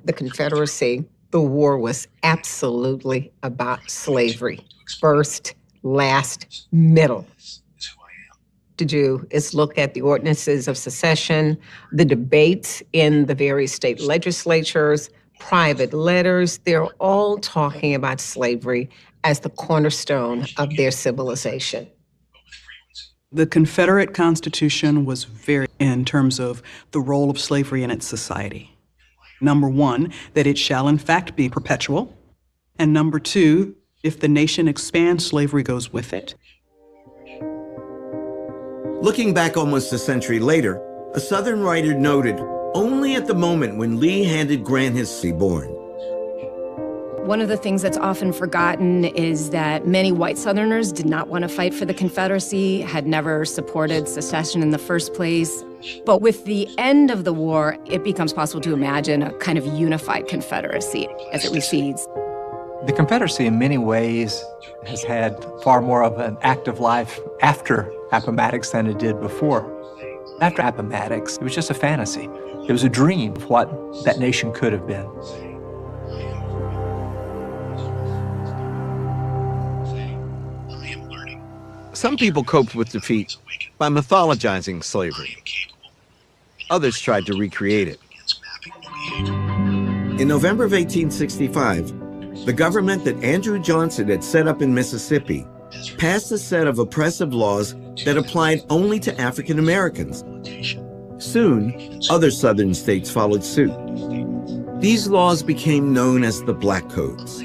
the Confederacy, the war was absolutely about slavery. First, last, middle. To do is look at the ordinances of secession, the debates in the various state legislatures, private letters. They're all talking about slavery as the cornerstone of their civilization. The Confederate Constitution was very in terms of the role of slavery in its society. Number one, that it shall in fact be perpetual. And number two, if the nation expands, slavery goes with it. Looking back almost a century later, a Southern writer noted, only at the moment when Lee handed Grant his seaborn. One of the things that's often forgotten is that many white Southerners did not want to fight for the Confederacy, had never supported secession in the first place. But with the end of the war, it becomes possible to imagine a kind of unified Confederacy as it recedes. The Confederacy in many ways has had far more of an active life after Appomattox than it did before. After Appomattox, it was just a fantasy. It was a dream of what that nation could have been. Some people coped with defeat by mythologizing slavery. Others tried to recreate it. In November of 1865, the government that Andrew Johnson had set up in Mississippi passed a set of oppressive laws that applied only to African Americans. Soon, other Southern states followed suit. These laws became known as the Black Codes.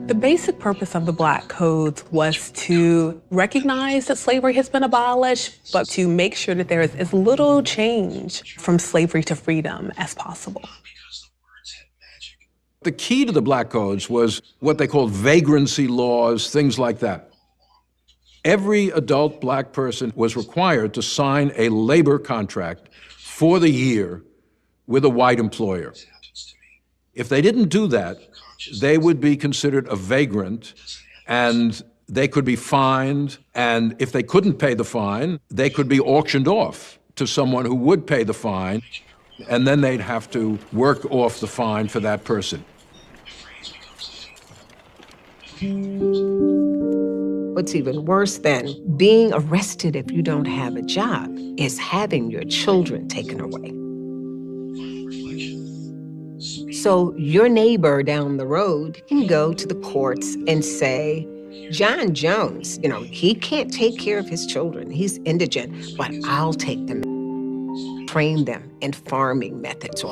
The basic purpose of the Black Codes was to recognize that slavery has been abolished, but to make sure that there is as little change from slavery to freedom as possible. The key to the Black Codes was what they called vagrancy laws, things like that. Every adult Black person was required to sign a labor contract for the year with a white employer. If they didn't do that, they would be considered a vagrant, and they could be fined, and if they couldn't pay the fine, they could be auctioned off to someone who would pay the fine, and then they'd have to work off the fine for that person. What's even worse than being arrested if you don't have a job is having your children taken away. So your neighbor down the road can go to the courts and say, John Jones, he can't take care of his children. He's indigent, but I'll take them, train them in farming methods. So